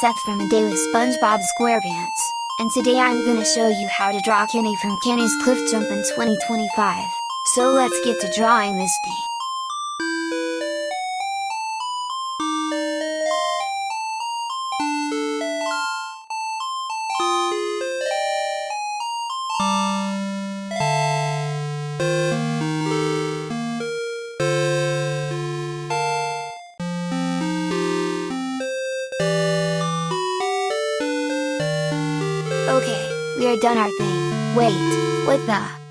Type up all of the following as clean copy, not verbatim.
Seth from A Day with SpongeBob SquarePants, and today I'm gonna show you how to draw Kenny from Kenny's Cliff Jump in 2025. So let's get to drawing this thing. Okay, we are done our thing. Wait, what the?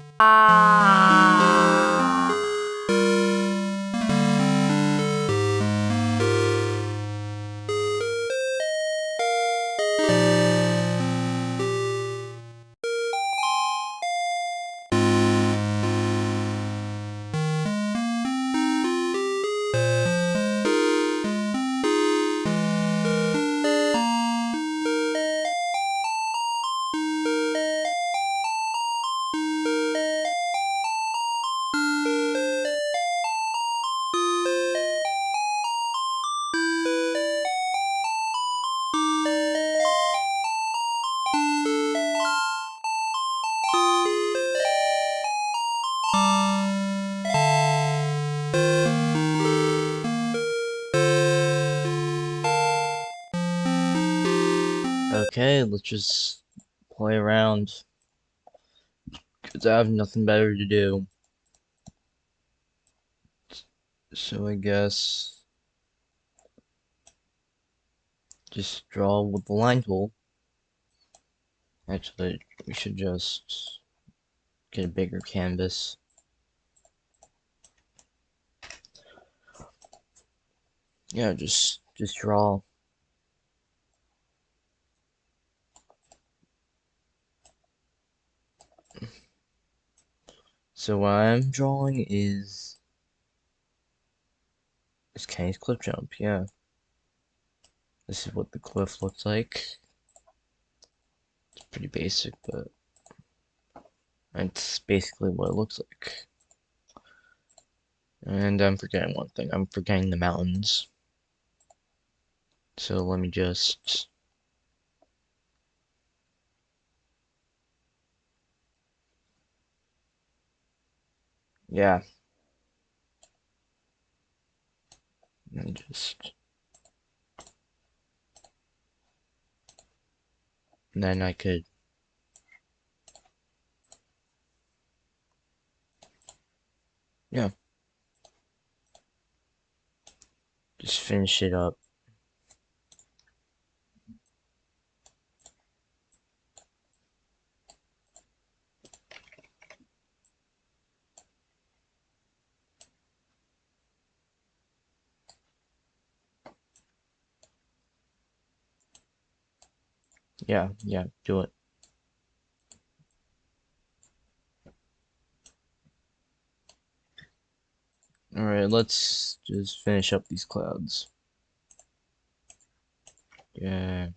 Okay, let's just play around, because I have nothing better to do. So I guess just draw with the line tool. Actually, we should just get a bigger canvas. Yeah, just draw. So what I'm drawing is Kenny's cliff jump. Yeah, this is what the cliff looks like. It's pretty basic, but it's basically what it looks like. And I'm forgetting one thing. I'm forgetting the mountains. So let me just... Yeah. Let me just... And then I could... Yeah. Just finish it up. Yeah, do it. Alright, let's just finish up these clouds. Yeah.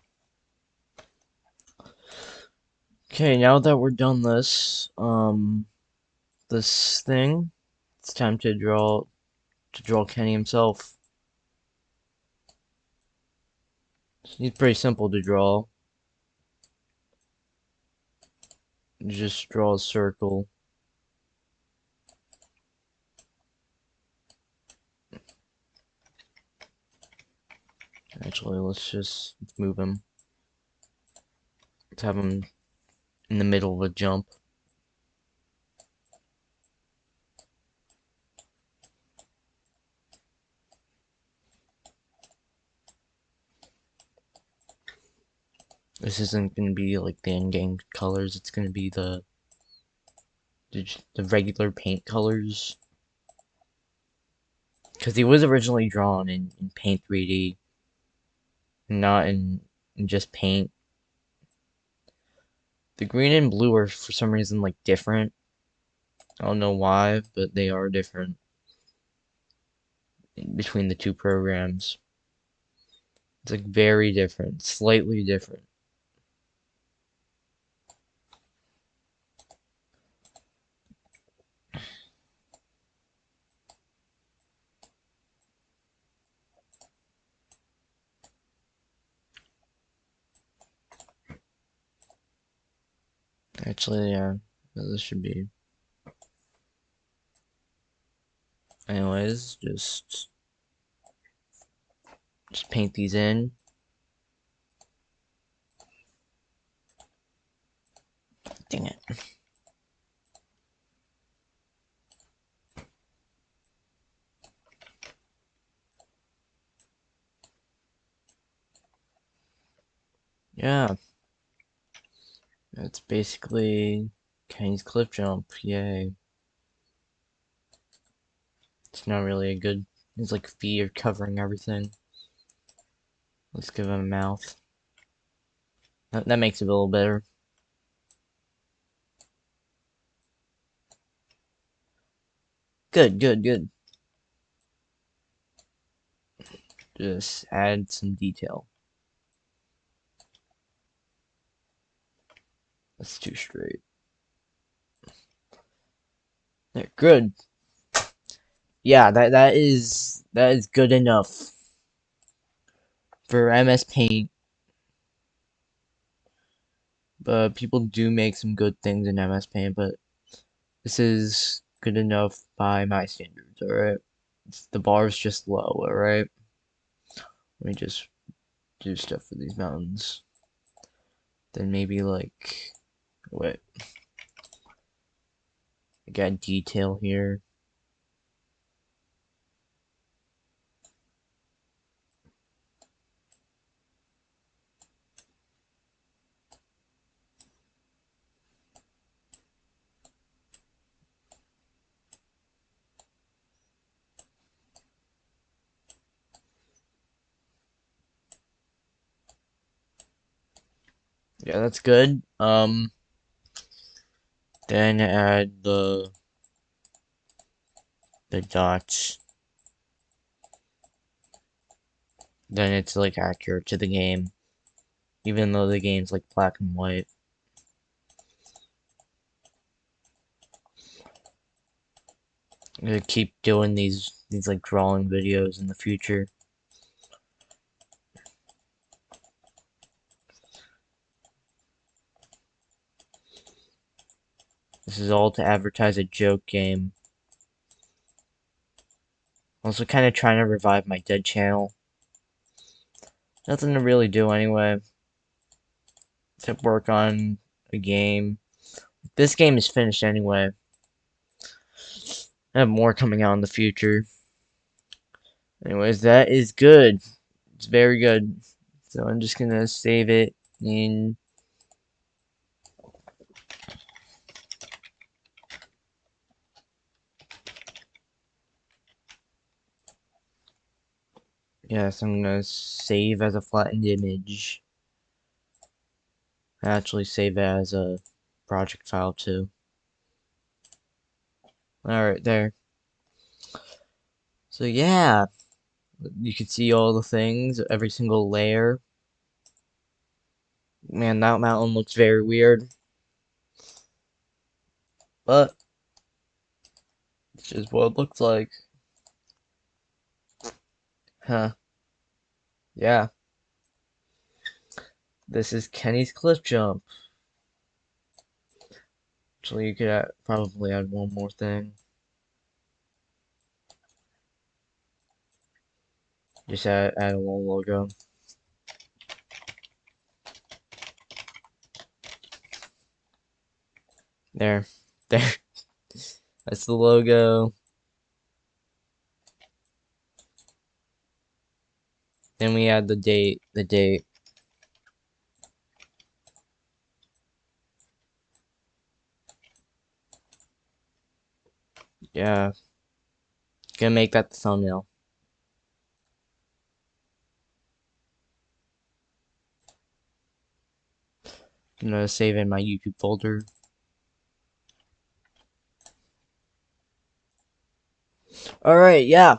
Okay, now that we're done this thing, it's time to draw Kenny himself. He's pretty simple to draw. Just draw a circle. Actually, let's move him. Let's have him in the middle of a jump. This isn't gonna be like the in-game colors. It's gonna be the regular paint colors. Because he was originally drawn in Paint 3D, not in just Paint. The green and blue are for some reason like different. I don't know why, but they are different between the two programs. It's like very different, slightly different. Actually, yeah, this should be. Anyways, just paint these in. Dang it. Yeah, it's basically Kenny's cliff jump. Yay. It's not really a good. It's like feet are covering everything. Let's give him a mouth. That makes it a little better. Good, good, good. Just add some detail. That's too straight. There, good. Yeah, that is good enough for MS Paint. But people do make some good things in MS Paint, but this is good enough by my standards, alright? The bar is just low, alright? Let me just do stuff for these mountains. Then maybe like, wait, I got detail here. Yeah, that's good. Then add the dots. Then it's like accurate to the game, even though the game's like black and white. I'm gonna keep doing these like drawing videos in the future. This is all to advertise a joke game. Also kind of trying to revive my dead channel. Nothing to really do anyway. Except work on a game. This game is finished anyway. I have more coming out in the future. Anyways, that is good. It's very good. So I'm just gonna save it in. Yes, I'm gonna save as a flattened image. Actually save it as a project file too. Alright, there. So yeah, you can see all the things, every single layer. Man, that mountain looks very weird. But, it's just what it looks like. Huh. Yeah. This is Kenny's cliff jump. Actually, you could probably add one more thing. Just add a little logo. There. There. That's the logo. Then we add the date. The date. Yeah. Gonna make that the thumbnail. I'm gonna save in my YouTube folder. Alright, yeah.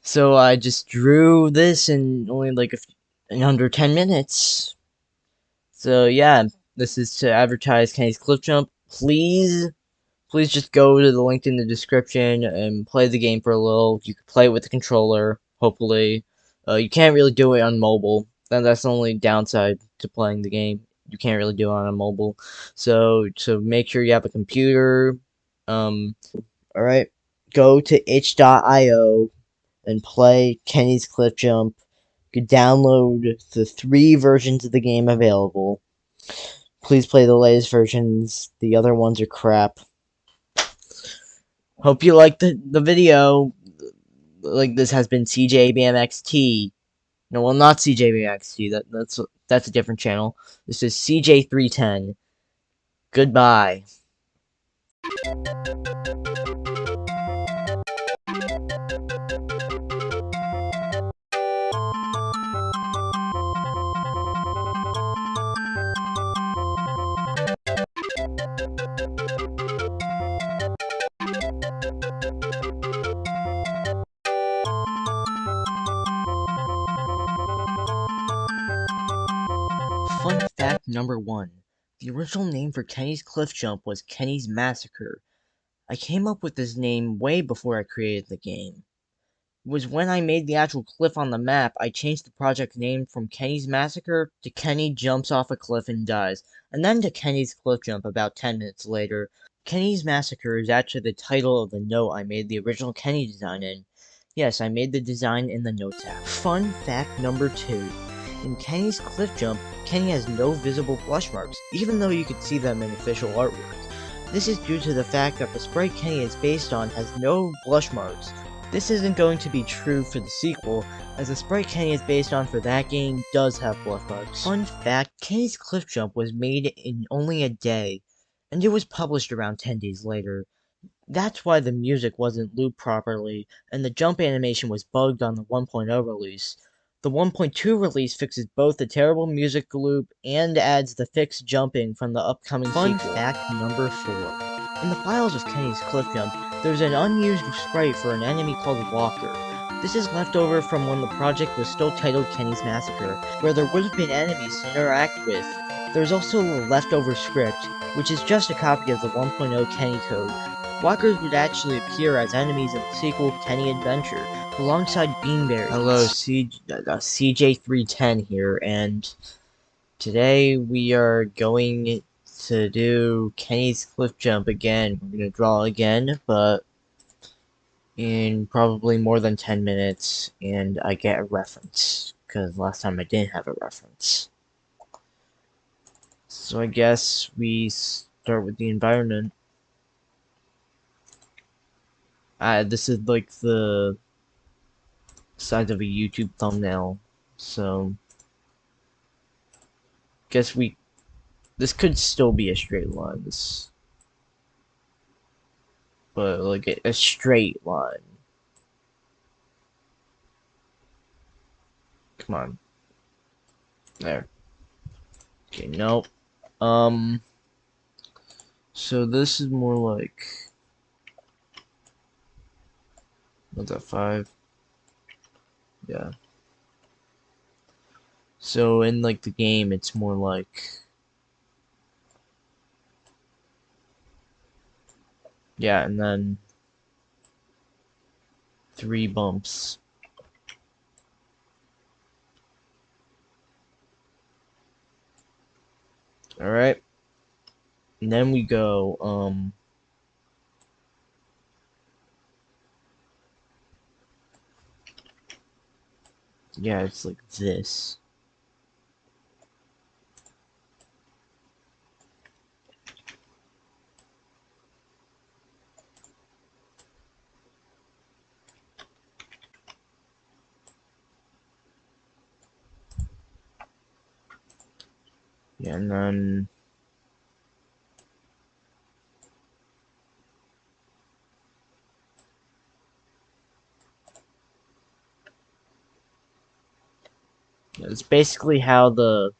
So I just drew this in only like in under 10 minutes. So yeah, this is to advertise Kenny's Cliff Jump. Please just go to the link in the description and play the game for a little. You can play it with the controller, hopefully. You can't really do it on mobile. That's the only downside to playing the game. you can't really do it on a mobile. So make sure you have a computer. All right, go to itch.io and play Kenny's Cliff Jump. You can download the 3 versions of the game available. Please play the latest versions. The other ones are crap. Hope you liked the video. Like, this has been CJBMXT. No, well, not CJBMXT. That's a different channel. This is CJ310. Goodbye. Fun fact number 1. The original name for Kenny's Cliff Jump was Kenny's Massacre. I came up with this name way before I created the game. It was when I made the actual cliff on the map, I changed the project name from Kenny's Massacre to Kenny Jumps Off a Cliff and Dies, and then to Kenny's Cliff Jump about 10 minutes later. Kenny's Massacre is actually the title of the note I made the original Kenny design in. Yes, I made the design in the Notes app. Fun fact number 2. In Kenny's Cliff Jump, Kenny has no visible blush marks, even though you could see them in official artwork. This is due to the fact that the sprite Kenny is based on has no blush marks. This isn't going to be true for the sequel, as the sprite Kenny is based on for that game does have blush marks. Fun fact, Kenny's Cliff Jump was made in only a day, and it was published around 10 days later. That's why the music wasn't looped properly, and the jump animation was bugged on the 1.0 release. The 1.2 release fixes both the terrible music loop and adds the fixed jumping from the upcoming sequel. Fun fact number 4. In the files of Kenny's Cliff Jump, there's an unused sprite for an enemy called Walker. This is left over from when the project was still titled Kenny's Massacre, where there would have been enemies to interact with. There's also a leftover script, which is just a copy of the 1.0 Kenny code. Walkers would actually appear as enemies in the sequel Kenny Adventure, alongside Beanberries. Hello, CJ310 here, and today we are going to do Kenny's Cliff Jump again. We're going to draw again, but in probably more than 10 minutes, and I get a reference, because last time I didn't have a reference. So I guess we start with the environment. This is like the size of a YouTube thumbnail, so guess this could still be a straight line, but like a straight line. Come on, there. Okay, nope. So this is more like, what's that, 5? Yeah. So in like the game, it's more like, yeah, and then 3 bumps. Alright. And then we go, yeah, it's like this. Yeah, and then yeah, it's basically how the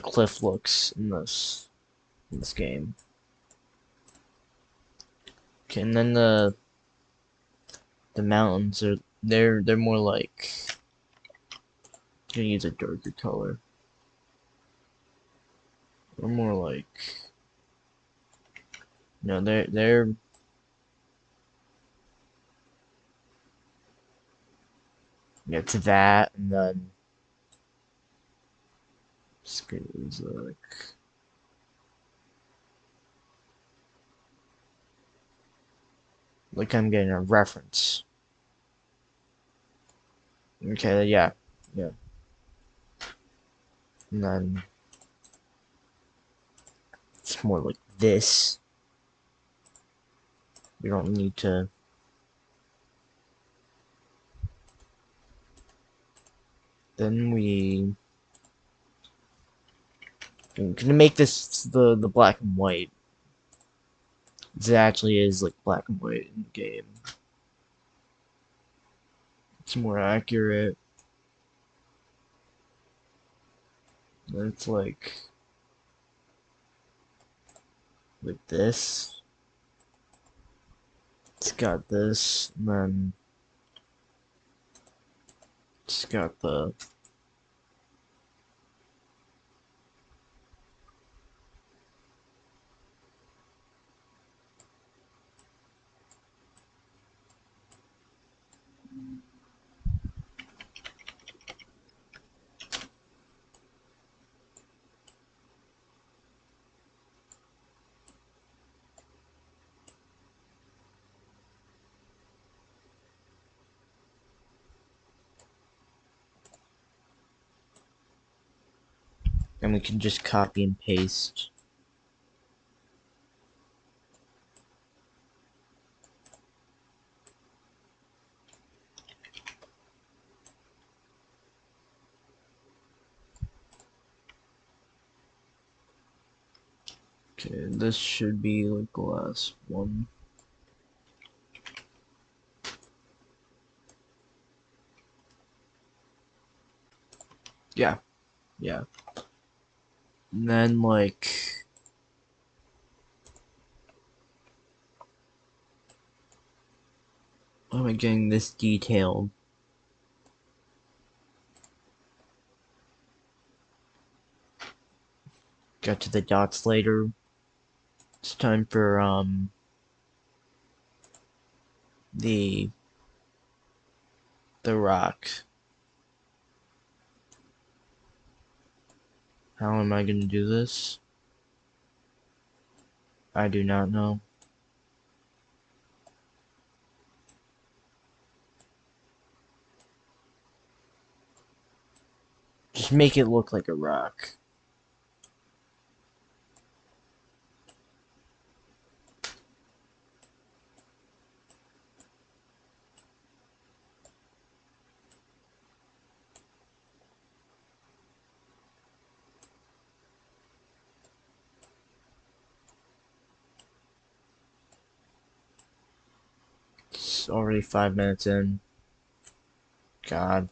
cliff looks in this game. Okay, and then the mountains are they're more like, I'm gonna use a darker color. They're more like, no, they're yeah, to that, and then Screws like I'm getting a reference. Okay, yeah, yeah. And then it's more like this. We don't need to. Then I'm gonna make this the black and white. It actually is like black and white in the game. It's more accurate. It's like this. It's got this, and then it's got the. And we can just copy and paste. Okay, this should be like the last one. Yeah, yeah. And then like why am I getting this detailed? Got to the dots later. It's time for the rock. How am I gonna do this? I do not know. Just make it look like a rock. It's already 5 minutes in. God.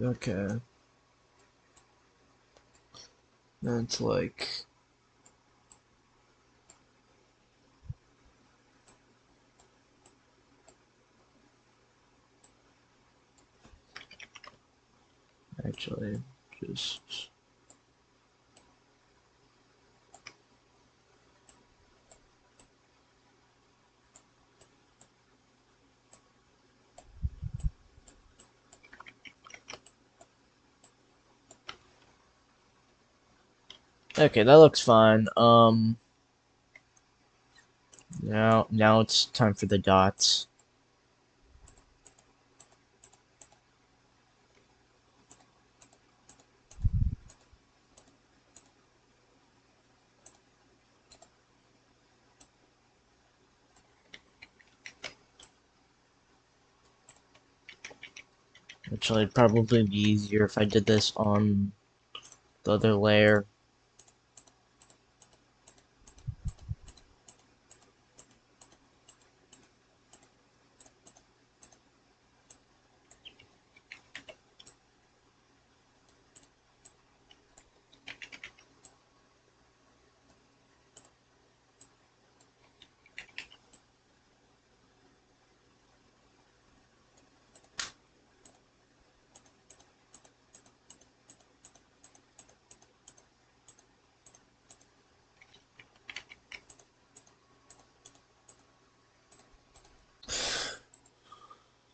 Okay. That's like actually just okay, that looks fine. Now it's time for the dots. Actually, it'd probably be easier if I did this on the other layer.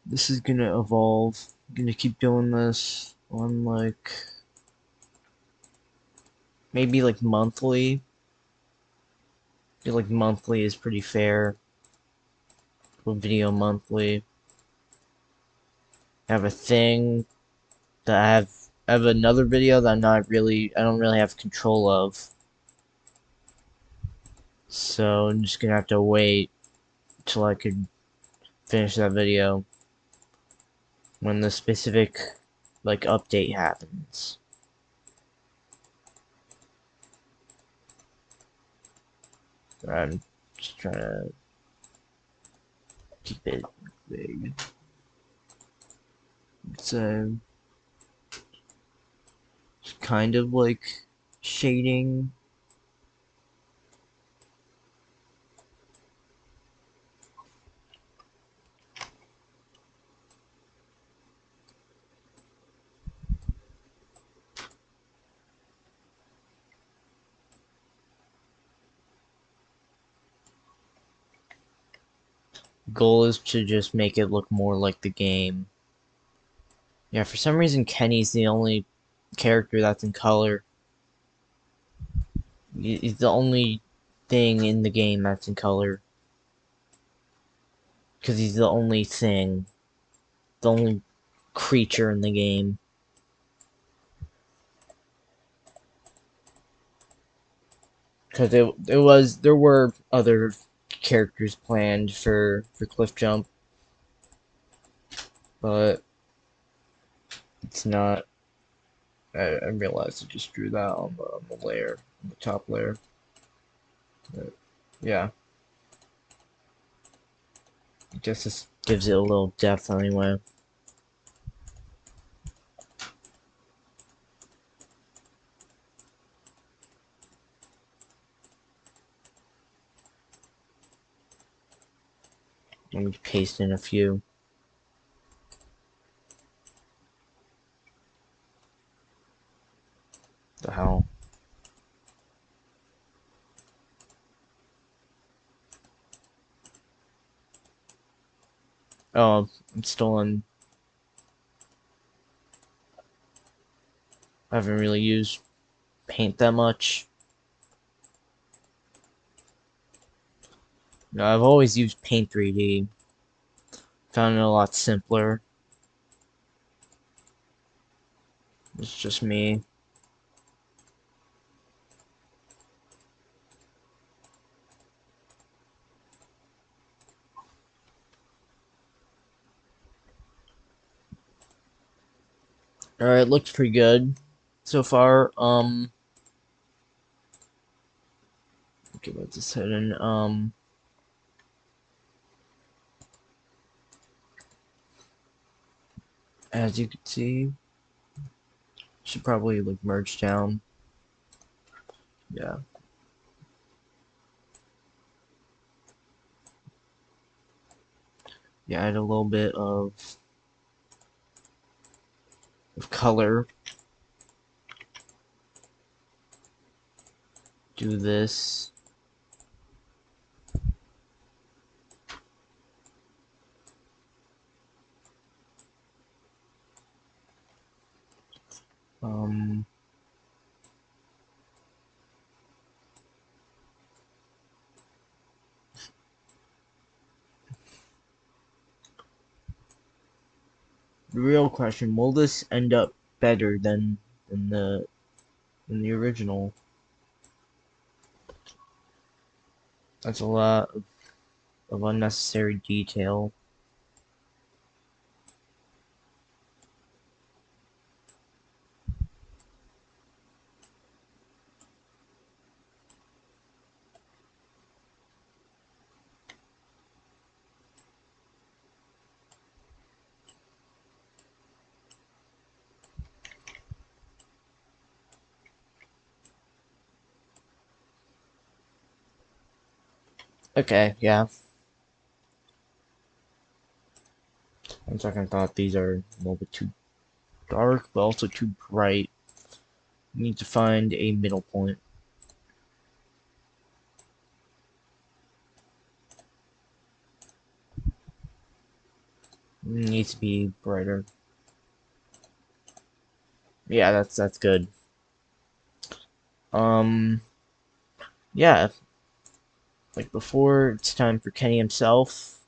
This is gonna evolve. I'm gonna keep doing this on like maybe like monthly. I feel like monthly is pretty fair. A video monthly. I have a thing that I have another video that I don't really have control of. So I'm just gonna have to wait till I could finish that video when the specific like update happens. I'm just trying to keep it big. It's kind of like shading. Goal is to just make it look more like the game. Yeah, for some reason Kenny's the only character that's in color. He's the only thing in the game that's in color. Because he's the only thing. The only creature in the game. Because there were other characters planned for Cliff Jump. But it's not. I realized I just drew that on the layer, on the top layer. But, yeah. I guess this gives it a little depth anyway. Let me paste in a few. The hell? Oh, I'm still on. I haven't really used Paint that much. No, I've always used Paint 3D. Found it a lot simpler. It's just me. Alright, looks pretty good so far. Okay, let's just hit in. As you can see, should probably like merge down. Yeah. Yeah, add a little bit of color. Do this. Um, the real question: will this end up better than than the original? That's a lot of unnecessary detail. Okay, yeah. 1 second, I thought these are a little bit too dark, but also too bright. We need to find a middle point. It needs to be brighter. Yeah, that's good. Um, yeah, like before it's time for Kenny himself.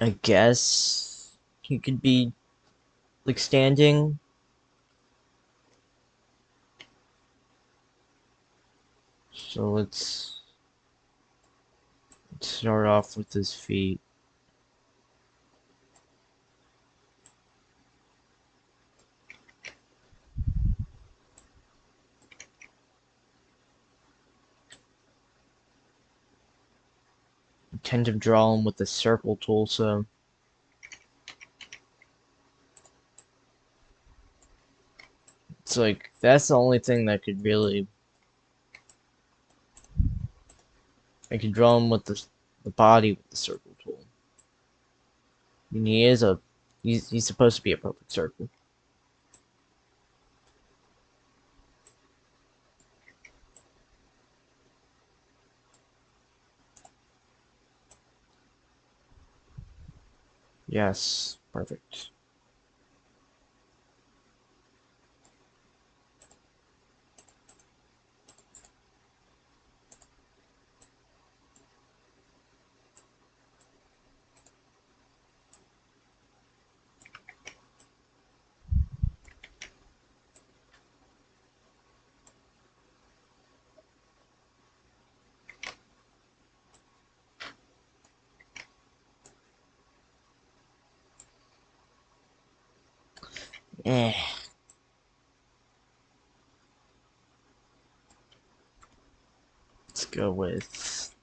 I guess he could be like standing. So let's start off with his feet. I tend to draw him with the circle tool, so it's like that's the only thing that could really I could draw him with the body with the circle tool. And he's supposed to be a perfect circle. Yes, perfect. Eh, let's go with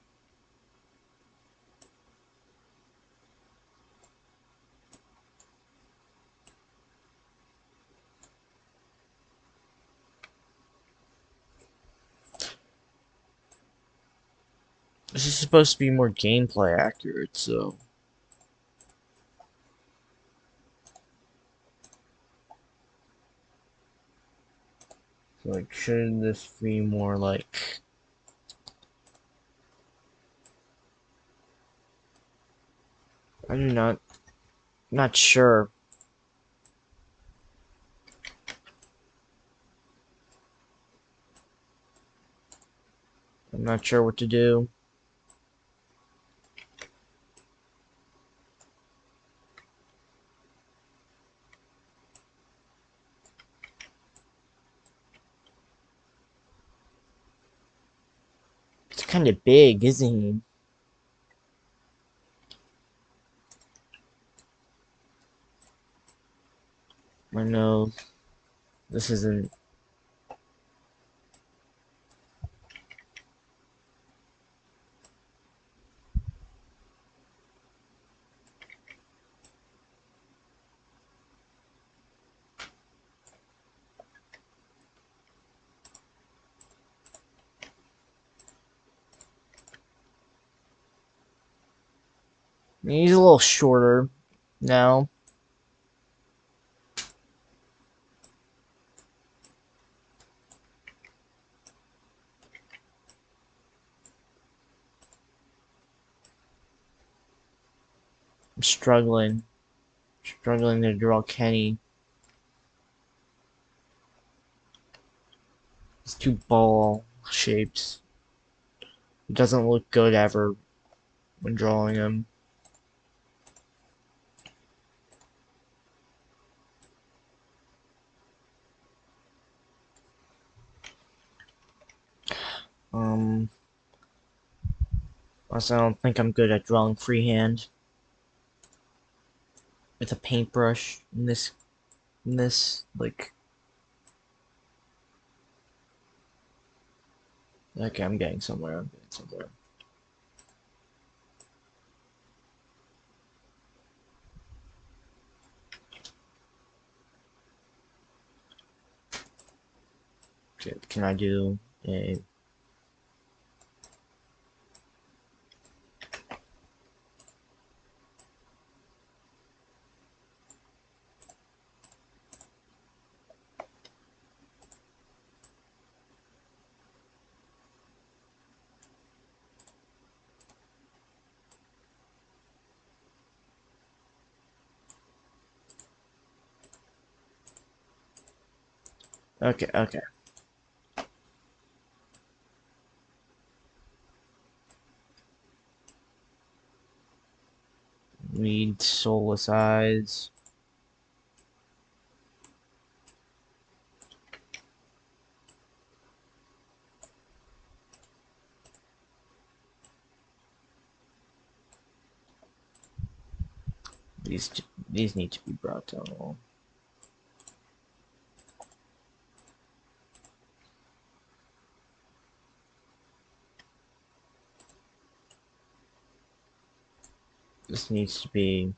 this is supposed to be more gameplay accurate, so like shouldn't this be more like I'm not sure. I'm not sure what to do. It's kind of big, isn't he? I know this isn't. He's a little shorter now. I'm struggling to draw Kenny. He's too ball shaped. He doesn't look good ever when drawing him. Um, Also, I don't think I'm good at drawing freehand with a paintbrush in this like. Okay, I'm getting somewhere. I'm getting somewhere. Okay, can I do a Okay, okay. Need soulless eyes. These these need to be brought down. This needs to be.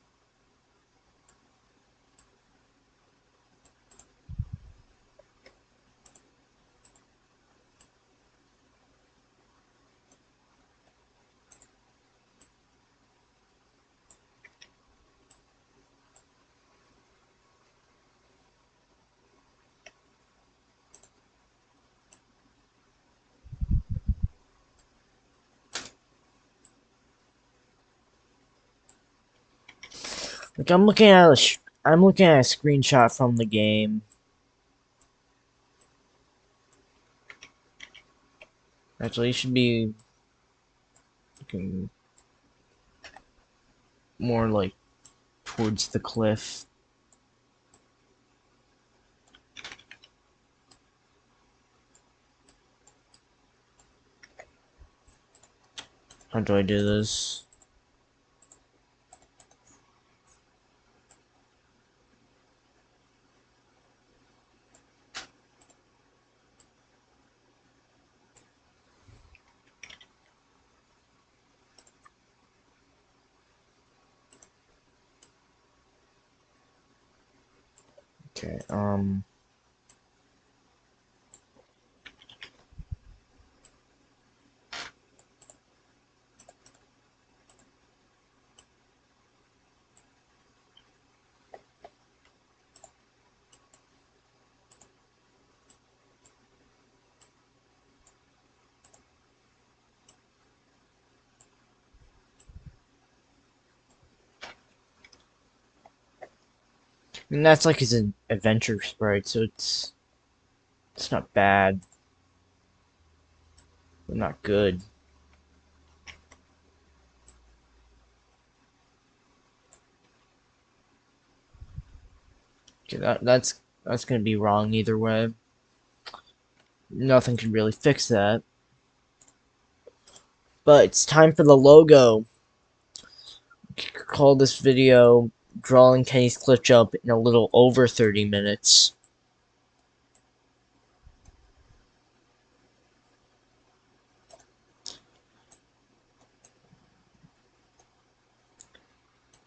Like I'm looking at I'm looking at a screenshot from the game. Actually, you should be looking more like towards the cliff. How do I do this? Okay, and that's like his adventure sprite, so it's not bad, but not good. Okay, that's gonna be wrong either way. Nothing can really fix that. But it's time for the logo. Call this video drawing Kenny's cliff jump in a little over 30 minutes.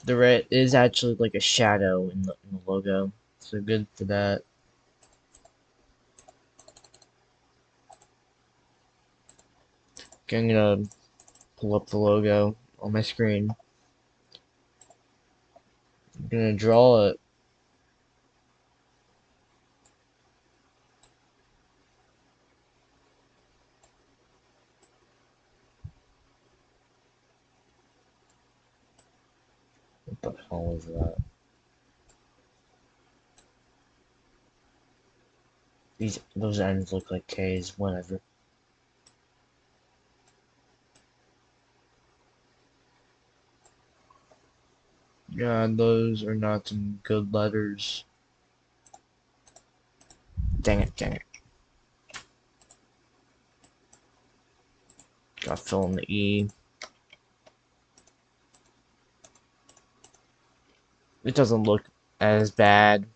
There is actually like a shadow in the logo, so good for that. Okay, I'm gonna pull up the logo on my screen. I'm gonna draw it. What the hell is that? Those ends look like K's, whatever. Yeah, those are not some good letters. Dang it, dang it. Gotta fill in the E. It doesn't look as bad.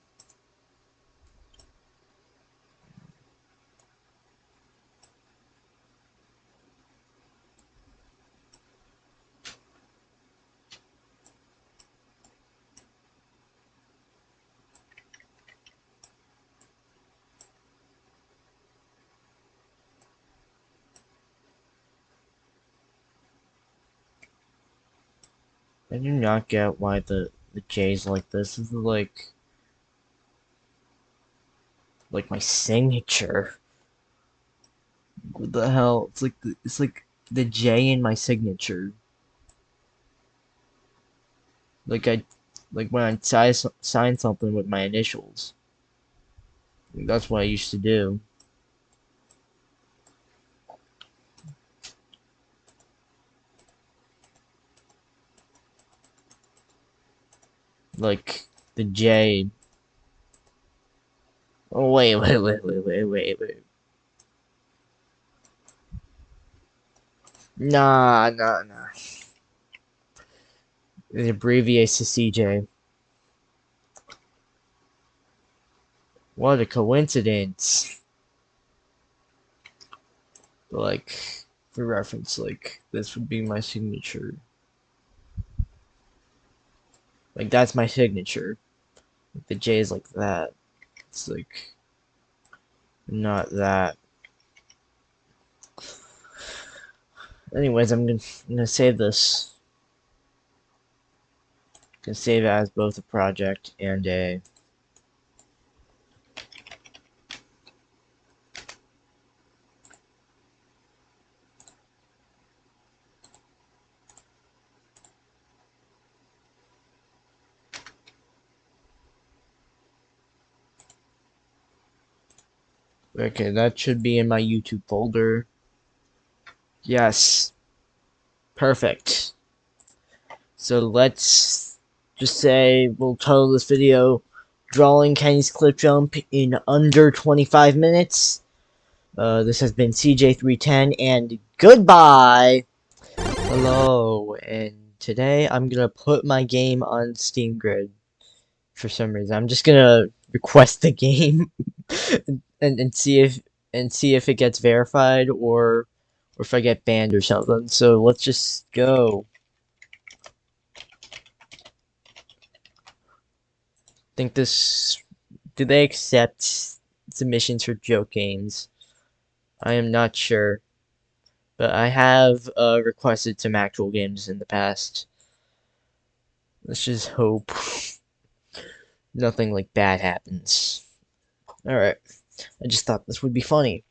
I do not get why the J's like this. This is like my signature. What the hell? It's like the J in my signature. Like I like when I sign something with my initials. That's what I used to do. Like the J. Oh wait. Nah. It abbreviates to CJ. What a coincidence. Like, for reference, like, this would be my signature. Like, that's my signature. The J is like that. It's like, not that. Anyways, I'm gonna save this. Can save it as both a project and a. Okay, that should be in my YouTube folder. Yes. Perfect. So let's just say we'll title this video Drawing Kenny's Cliff Jump in under 25 minutes. This has been CJ310 and goodbye! Hello, and today I'm gonna put my game on Steam Grid for some reason. I'm just gonna request the game and see if it gets verified or if I get banned or something. So let's just go. Think this do they accept submissions for joke games? I am not sure, but I have requested some actual games in the past. Let's just hope nothing like bad happens. Alright, I just thought this would be funny.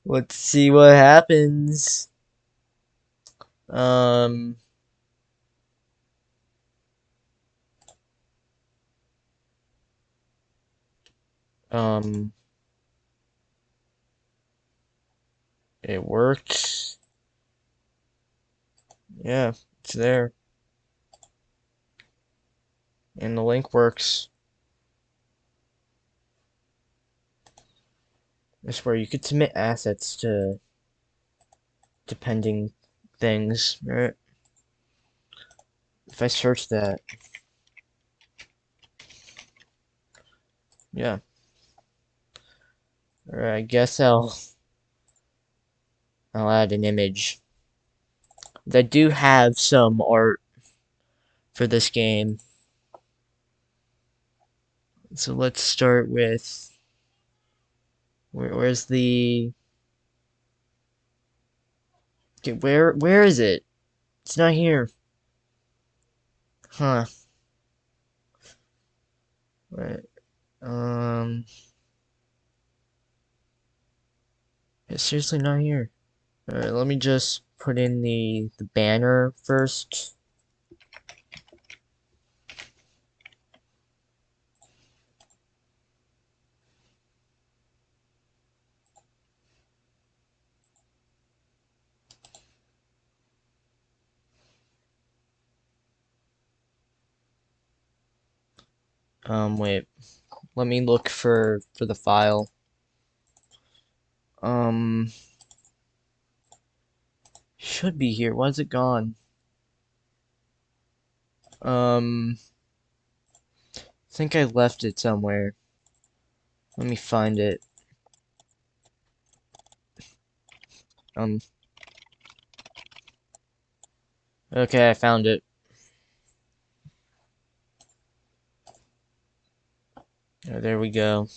Let's see what happens. Um, um, it worked. Yeah, it's there. And the link works. It's where you could submit assets to depending things, right? If I search that, yeah. Alright, I guess I'll add an image. I do have some art for this game. So let's start with where's the okay, where is it? It's not here. Huh. Right. It's seriously not here. Alright, let me just put in the banner first. Wait. Let me look for the file. Should be here. Why is it gone? I think I left it somewhere. Let me find it. Um, okay, I found it. Oh, there we go.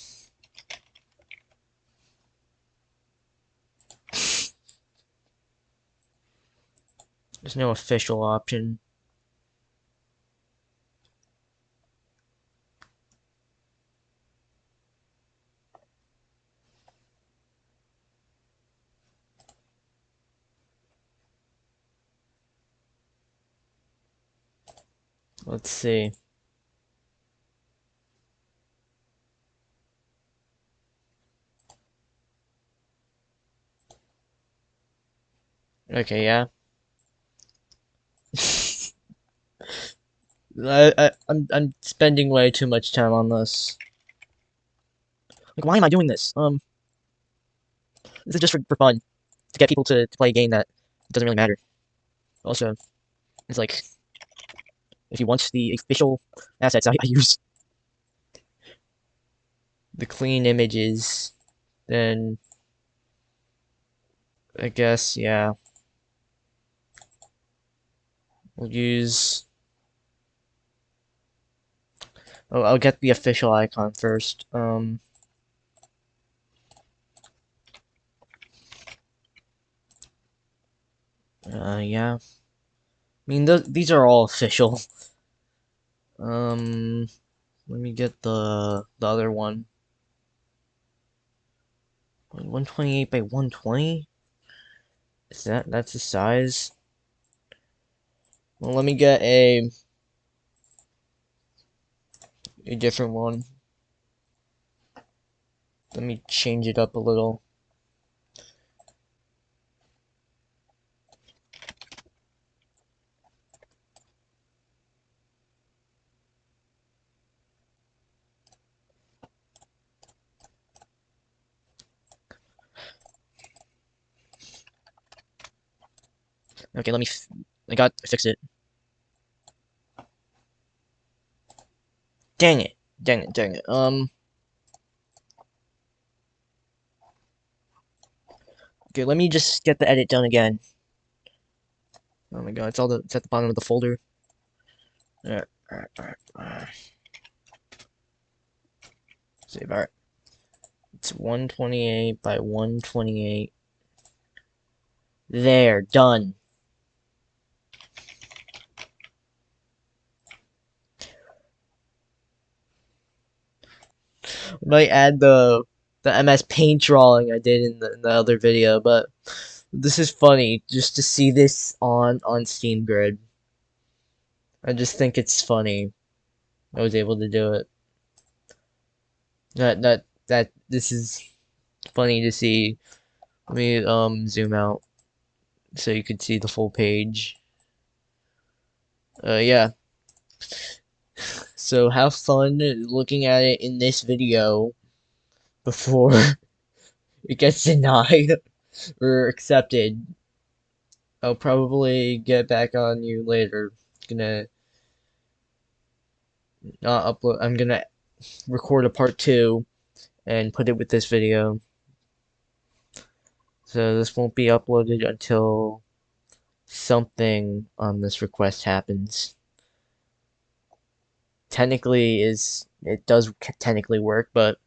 There's no official option. Let's see. Okay, yeah. I'm spending way too much time on this. Like, why am I doing this? This is just for fun, to get people to play a game that doesn't really matter. Also, it's like, if you want the official assets, I use the clean images, then I guess, yeah, we'll use. Oh, I'll get the official icon first. Yeah. I mean, these are all official. Um, Let me get the other one. 128 by 120? Is that's the size? Well, let me get a different one. Let me change it up a little. Okay, I fix it. Dang it. Dang it, dang it. Okay, let me just get the edit done again. Oh my god, it's at the bottom of the folder. Alright. Save, alright. It's 128 by 128. There, done. I might add the MS Paint drawing I did in the other video, but this is funny just to see this on Steam Grid. I just think it's funny. I was able to do it. That this is funny to see. Let me zoom out so you could see the full page. Yeah. So have fun looking at it in this video before it gets denied or accepted. I'll probably get back on you later. Gonna not upload. I'm gonna record a part 2 and put it with this video. So this won't be uploaded until something on this request happens. Technically, it does technically work, but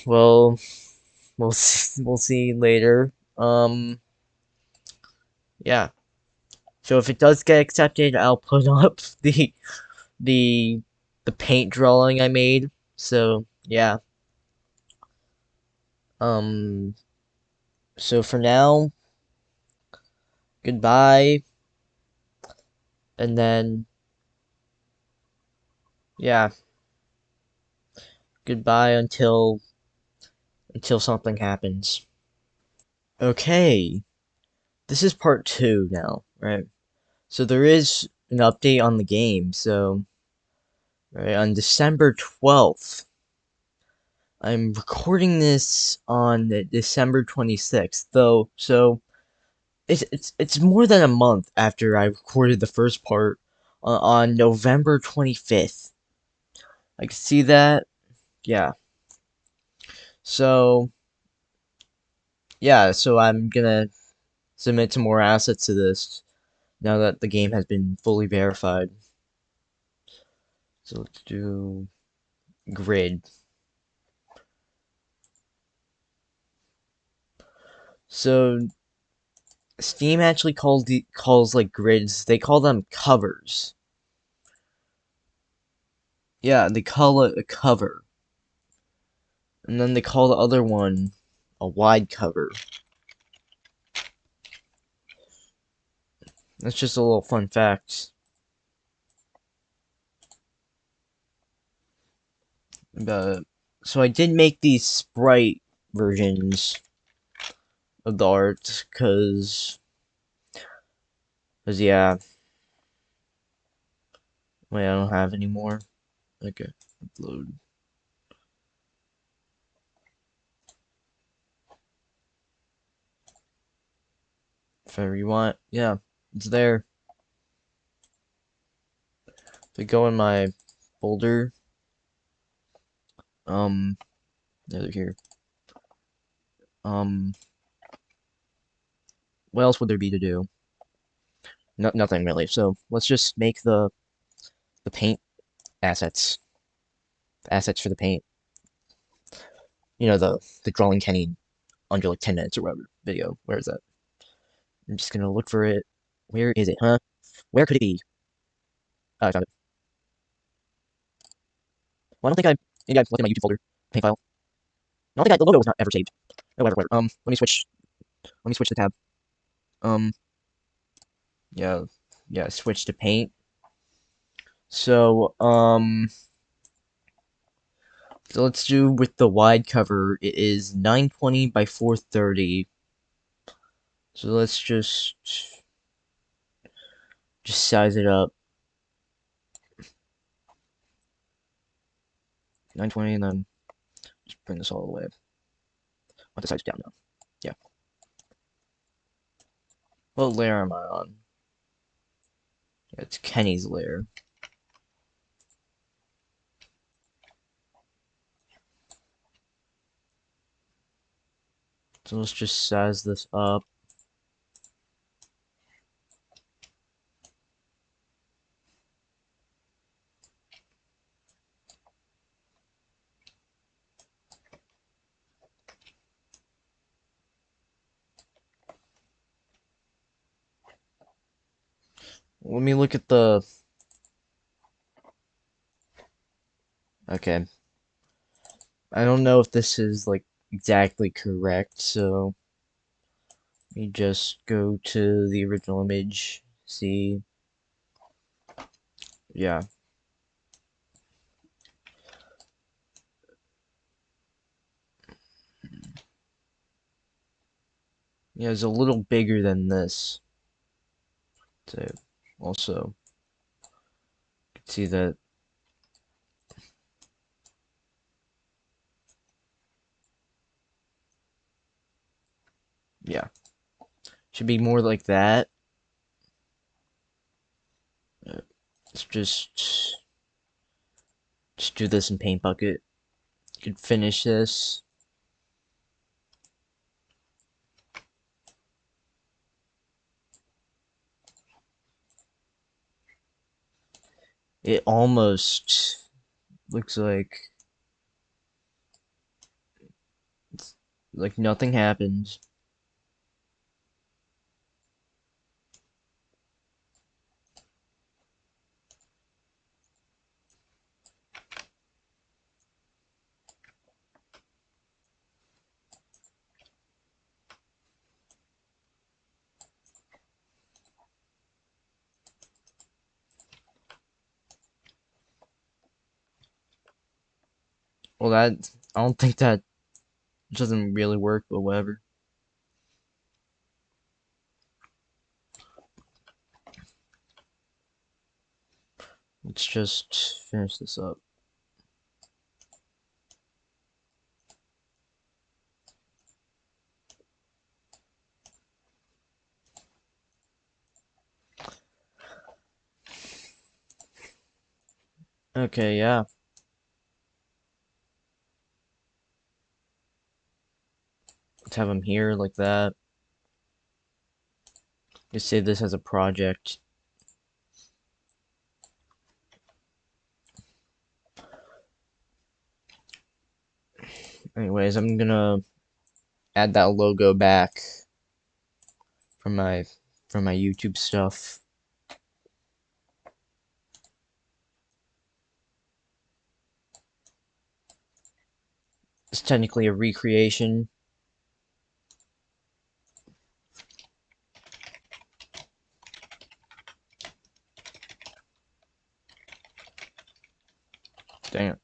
well, we'll see later. Yeah. So if it does get accepted, I'll put up the the paint drawing I made. So yeah. Um. So for now, goodbye, and then yeah, goodbye until something happens. Okay, this is part 2 now, right? So there is an update on the game. So right on December 12th, I'm recording this on December 26th, though. So it's more than a month after I recorded the first part on November 25th. I can see that. Yeah. So yeah, so I'm gonna submit some more assets to this now that the game has been fully verified. So let's do grid. So Steam actually calls like grids. They call them covers. Yeah, they call it a cover, and then they call the other one a wide cover. That's just a little fun fact. Uh, so I did make these sprite versions of the art, yeah, wait, I don't have any more. Okay, upload. If I rewind, yeah, it's there. If I go in my folder, they're here. Um, what else would there be to do? No, nothing really. So let's just make the paint assets, assets for the paint. You know, the drawing Kenny under like 10 minutes or whatever video. Where is that? I'm just gonna look for it. Where is it, huh? Where could it be? Oh, I found it. Well, I don't think maybe I left it in my YouTube folder, paint file. I don't think the logo was not ever saved. Oh, whatever, whatever. Let me switch the tab. Um, yeah, yeah, switch to paint. So, so let's do with the wide cover. It is 920 by 430. So let's just size it up. 920, and then just bring this all the way. I want the size down now. Yeah. What layer am I on? Yeah, it's Kenny's layer. So let's just size this up. Let me look at the... Okay. I don't know if this is, like, exactly correct, so... Let me just go to the original image, see... Yeah. Yeah, it's a little bigger than this. So, also, you can see that... Yeah. Should be more like that. Let's just do this in Paint Bucket. You can finish this. It almost looks like nothing happened. Well, I don't think that doesn't really work, but whatever. Let's just finish this up. Okay, yeah. Let's have them here like that. Just save this as a project. Anyways, I'm gonna add that logo back from my YouTube stuff. It's technically a recreation. Dang it.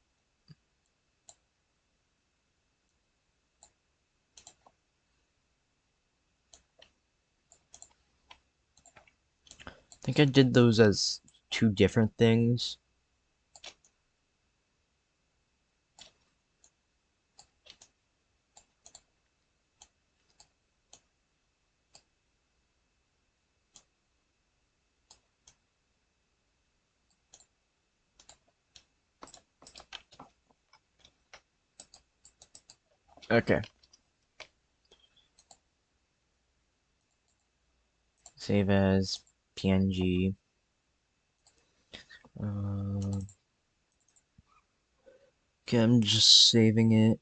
think I did those as two different things. Okay. Save as PNG. Uh, okay, I'm just saving it.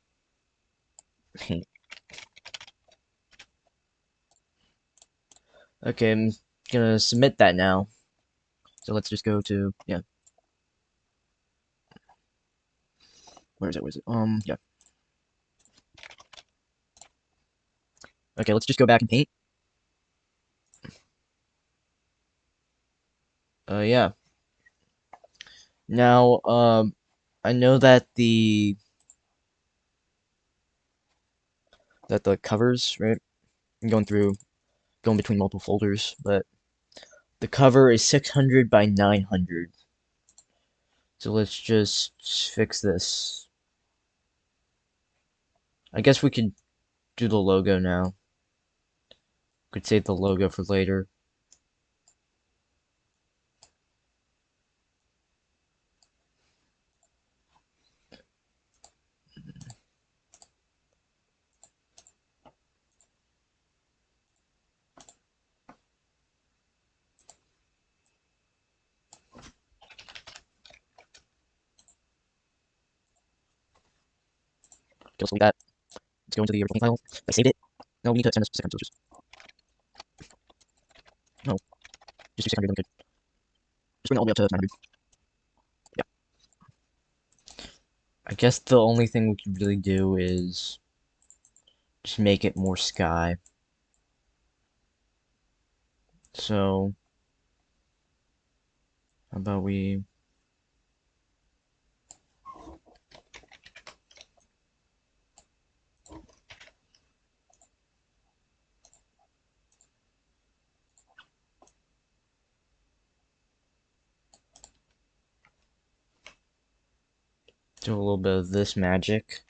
Okay, I'm gonna submit that now. So let's just go to, yeah. Where is it? Where is it? Yeah. Okay, let's just go back and paint. Yeah. Now, I know that the covers, right? I'm going between multiple folders, but the cover is 600 by 900. So let's just fix this. I guess we could do the logo now. Could save the logo for later. Okay, let's delete that. Let's go into the original file. I saved it. No, we need to send this to 600 soldiers. No, just do 600, then we could just bring it all the way up to 900. Yeah. I guess the only thing we could really do is just make it more sky. So, how about we do a little bit of this magic?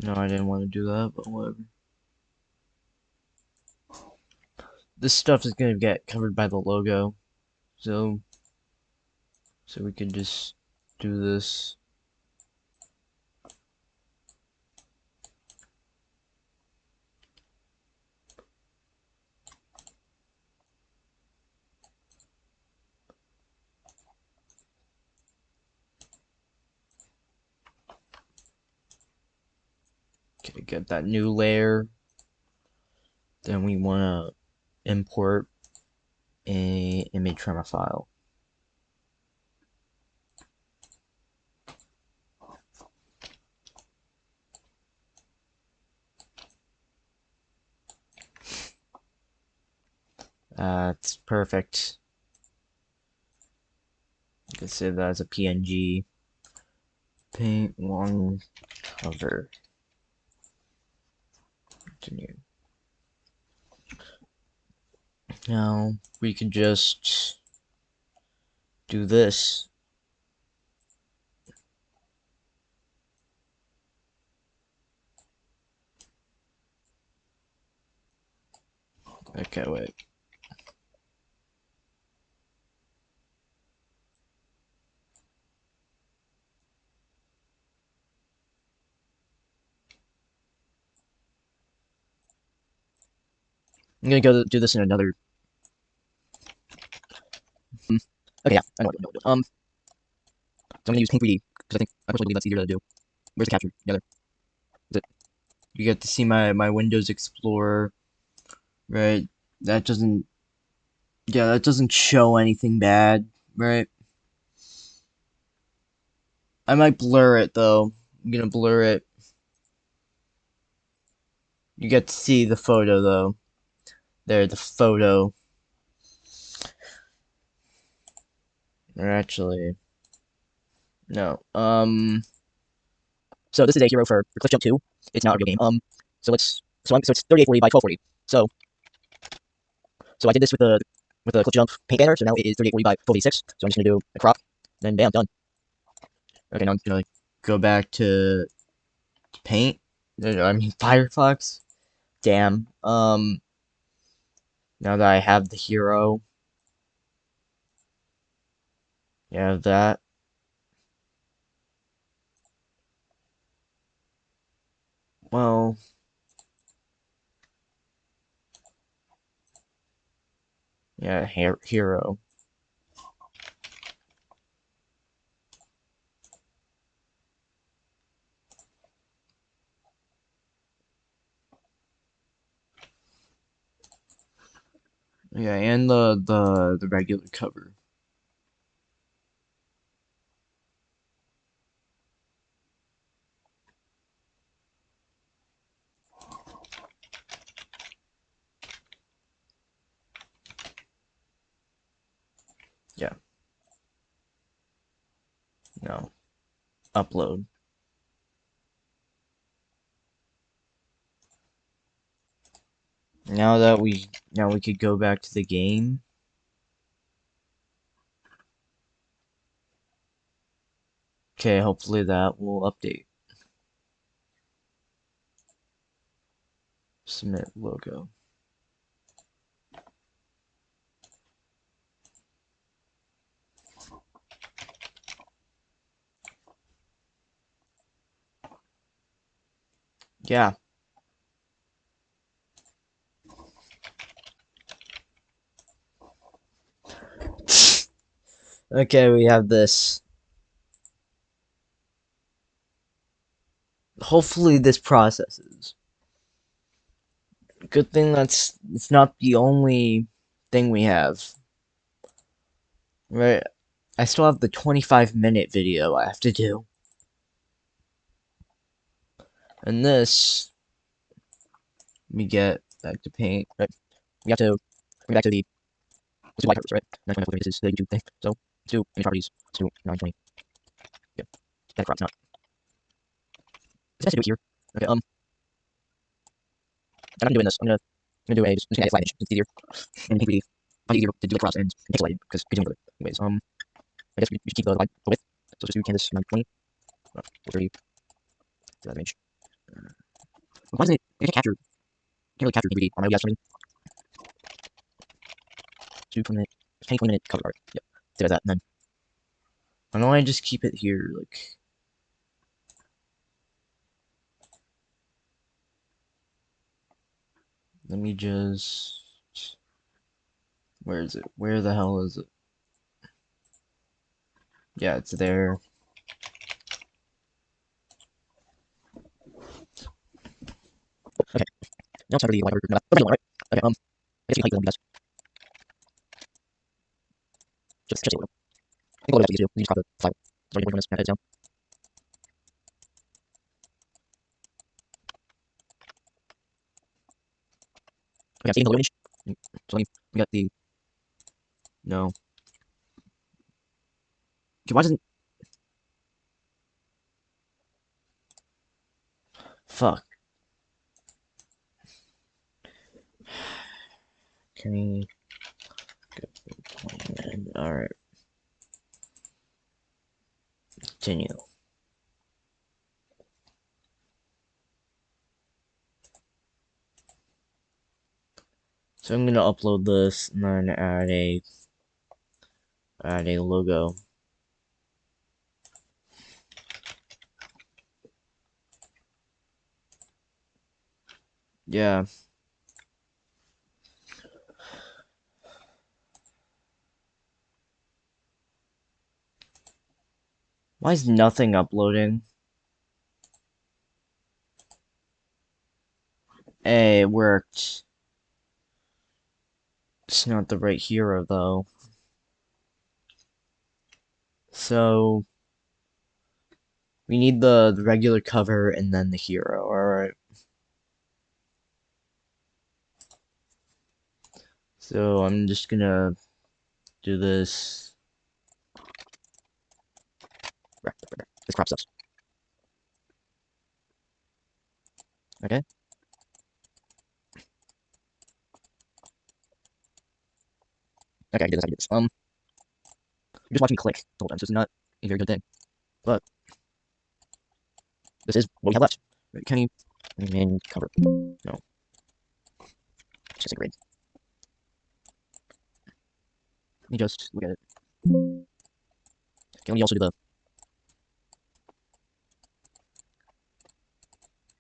No, I didn't want to do that, but whatever. This stuff is gonna get covered by the logo, so we could just do this. Okay, get that new layer. Then we wanna import a image from a file. That's perfect. You can save that as a PNG. Paint one cover. Continue. Now we can just do this. Okay, wait. I'm gonna go do this in another. Okay, yeah, I know what to do. So I'm gonna use Paint 3D because I think I personally believe that's easier to do. Where's the capture? Yeah, there. Is it? You get to see my Windows Explorer, right? That doesn't. Yeah, that doesn't show anything bad, right? I might blur it though. I'm gonna blur it. You get to see the photo though. There, the photo. Or actually, no. So this is a hero for Cliff Jump 2. It's not a real game. So it's 3840 by 1240. So I did this with the Cliff Jump paint banner. So now it is 3840 by 1286. So I'm just gonna do a crop, then bam, done. Okay, now I'm gonna go back to paint. I mean Firefox. Damn. Now that I have the hero, you have that. Well, yeah, hero. Yeah, and the regular cover. Yeah, no. Upload. Now we could go back to the game. Okay, hopefully that will update. Submit logo. Yeah. Okay, we have this. Hopefully this processes. Good thing it's not the only thing we have. Right? I still have the 25-minute video I have to do. And this, we get back to paint. Right? We have to bring back to the let's do light purpose, right? 920 this is the YouTube thing. So let's do image properties. Let's do 920. Yeah. That crop's not. It's best to do it here. Okay, I'm not doing this. I'm gonna do just gonna add a flat image. It's easier. And I think I find it easier to do the cross and pixelated because you're doing it. Anyways, I guess we should keep the width. So just do canvas 920. 30. Do that image. Why doesn't it? I can't really capture 3D on my OBS screen. 2 20 minute, 20 minute cover art. Yep. There's that. And then why don't I just keep it here? Like, let me just. Where is it? Where the hell is it? Yeah, it's there. Okay. Now it's time for the white work. No, the right? Okay. I guess we can type them because just a little. I think a little bit easier. We just copy the file. So we're going to edit it down. We got the logo image. So we got the no. Okay, why doesn't fuck? Can we go? All right. Continue. So I'm gonna upload this and then add a logo. Yeah. Why is nothing uploading? Hey, it worked. It's not the right hero though. So we need the regular cover and then the hero. Alright. So I'm just gonna do this. This crop sucks. Okay. Okay, I did this. I did this. You're just watching me click the whole time, so it's not a very good thing. But this is what we have left. Right, Kenny, and cover. No, it's just a grid. Let me just look at it. Okay, let me also do the.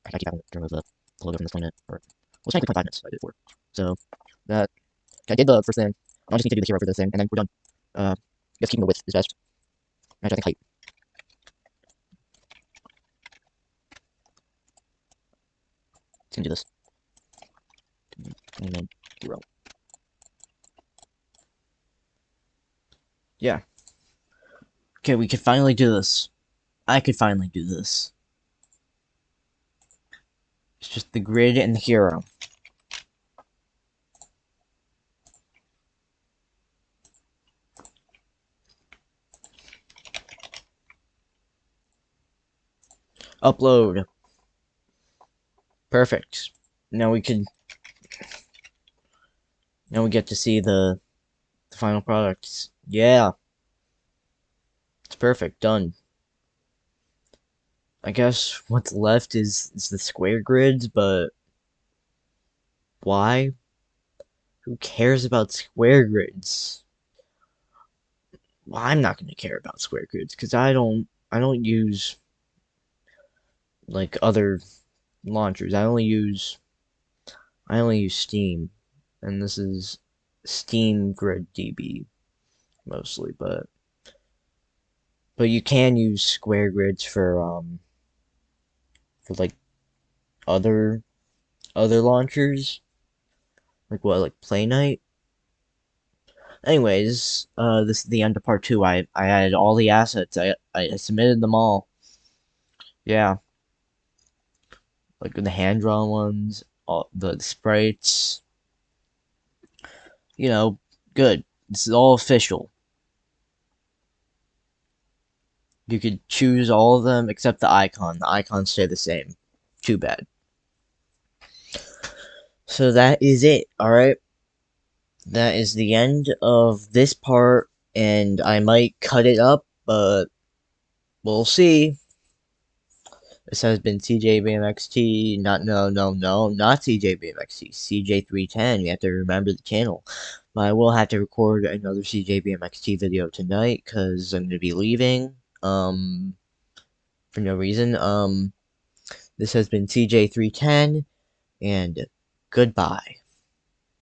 I keep having to remove the logo from this planet. Or well, it's technically 5 minutes. I did it for. So that okay, I did the first thing. I just need to do the hero for this thing, and then we're done. I guess keeping the width is best. Actually, I think height. It's gonna do this. And then hero. Yeah. Okay, we can finally do this. I could finally do this. It's just the grid and the hero. Upload. Perfect. Now we can. Now we get to see the final products. Yeah. It's perfect. Done. I guess what's left is the square grids, but why? Who cares about square grids? Well, I'm not gonna care about square grids because I don't use like other launchers. I only use Steam, and this is Steam Grid DB mostly, but you can use square grids for like other launchers, like what, like Play Night. Anyways, this is the end of part 2. I added all the assets. I submitted them all. Yeah, like the hand drawn ones, all the sprites. You know, good. This is all official. You could choose all of them except the icon. The icons stay the same. Too bad. So that is it. All right. That is the end of this part, and I might cut it up, but we'll see. This has been CJBMXT, not CJBMXT, CJ310. You have to remember the channel. But I will have to record another CJBMXT video tonight, because I'm going to be leaving, for no reason. This has been CJ310, and goodbye.